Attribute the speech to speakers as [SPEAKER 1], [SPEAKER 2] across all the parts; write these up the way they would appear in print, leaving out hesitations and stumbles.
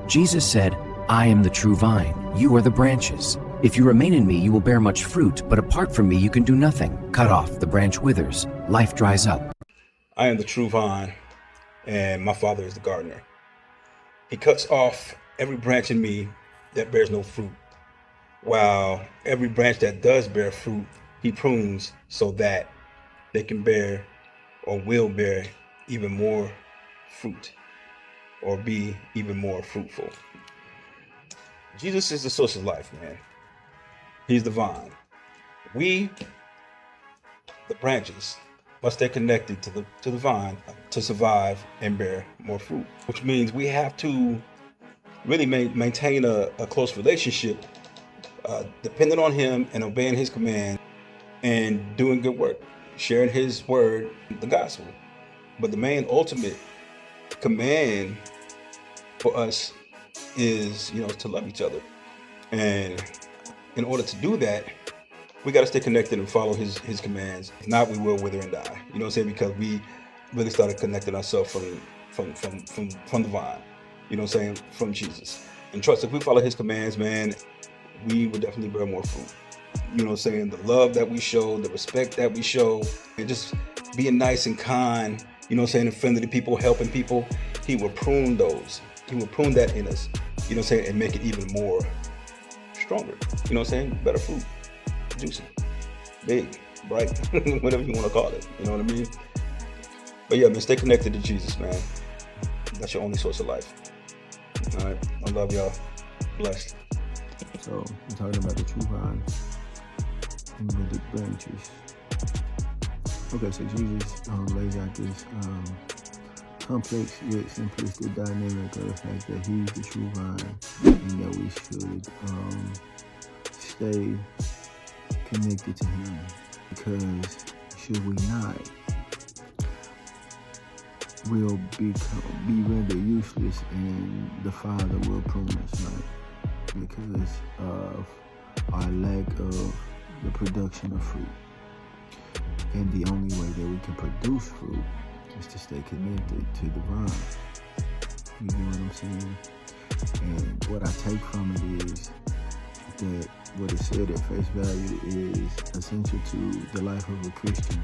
[SPEAKER 1] Jesus said, "I am the true vine, you are the branches. If you remain in me, you will bear much fruit, but apart from me, you can do nothing. Cut off, the branch withers, life dries up."
[SPEAKER 2] I am the true vine, and my Father is the gardener. He cuts off every branch in me that bears no fruit, while every branch that does bear fruit, he prunes so that they can bear or will bear even more fruit or be even more fruitful. Jesus is the source of life, man. He's the vine. We, the branches, must stay connected to the vine to survive and bear more fruit, which means we have to really maintain a close relationship, depending on him and obeying his command and doing good work, sharing his word, the gospel. But the main ultimate command for us is, to love each other. And in order to do that, we got to stay connected and follow his commands. If not, we will wither and die. You know what I'm saying? Because we really started connecting ourselves from the vine. You know what I'm saying? From Jesus. And trust, if we follow his commands, man, we will definitely bear more fruit. You know what I'm saying? The love that we show, the respect that we show, and just being nice and kind, you know what I'm saying, and friendly to people, helping people, he will prune those. He will prune that in us, you know what I'm saying, and make it even more stronger. You know what I'm saying? Better fruit. Juicy, big, bright, whatever you want to call it. You know what I mean? But yeah, man, stay connected to Jesus, man. That's your only source of life. All right, I love y'all. Blessed.
[SPEAKER 3] So we're talking about the true vine and the branches. Okay, so Jesus lays out this complex yet simplistic dynamic of the fact that he's the true vine and that we should stay connected to him, because should we not, we'll be rendered useless and the Father will prune us, right? Because of our lack of the production of fruit. And the only way that we can produce fruit is to stay connected to the vine. You know what I'm saying? And what I take from it is that what is said at face value is essential to the life of a Christian.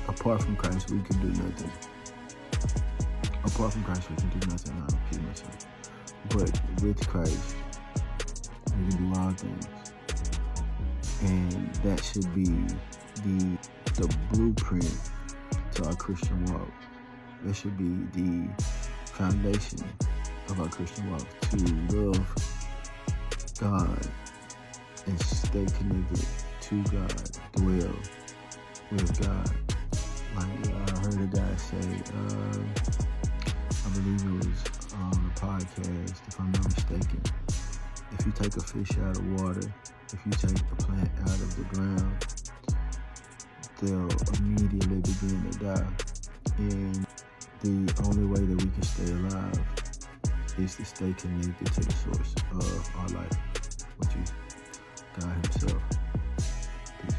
[SPEAKER 3] Apart from Christ, we can do nothing. Apart from Christ, we can do nothing. I'll repeat myself. But with Christ, we can do all things. And that should be the blueprint to our Christian walk. That should be the foundation of our Christian walk, to love God and stay connected to God, dwell with God. Like I heard a guy say, I believe it was on a podcast, if I'm not mistaken, if you take a fish out of water, if you take a plant out of the ground, they'll immediately begin to die. And the only way that we can stay alive is to stay connected to the source of our life, which is God himself. Peace.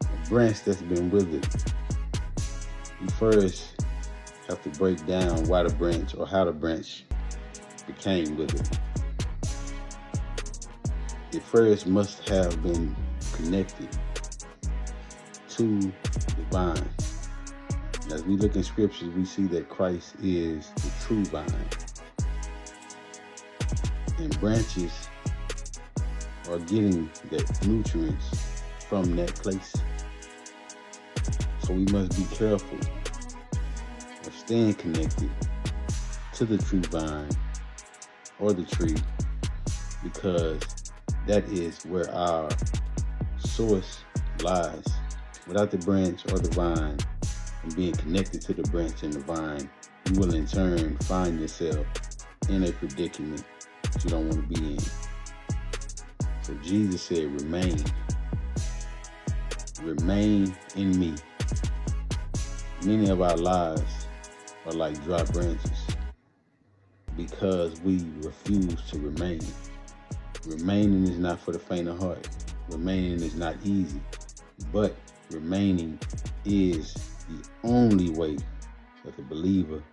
[SPEAKER 4] A branch that's been withered, you first have to break down why the branch or how the branch became withered. It first must have been connected to the vine. As we look in scriptures, we see that Christ is the true vine. And branches are getting the nutrients from that place. So we must be careful of staying connected to the true vine or the tree, because that is where our source lies. Without the branch or the vine and being connected to the branch and the vine, you will in turn find yourself in a predicament that you don't want to be in. So Jesus said, remain in me. Many of our lives are like dry branches because we refuse to remain. Remaining is not for the faint of heart. Remaining is not easy, but remaining is the only way that the believer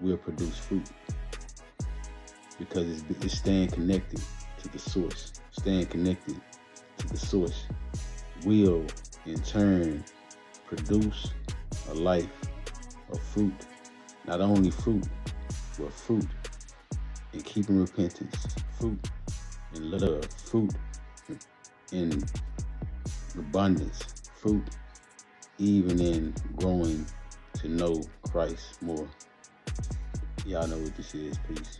[SPEAKER 4] will produce fruit. because it's staying connected to the source. Staying connected to the source will, in turn, produce a life of fruit. Not only fruit, but fruit in keeping repentance, fruit in love, fruit in abundance, fruit even in growing to know Christ more. Y'all know what this is. Peace.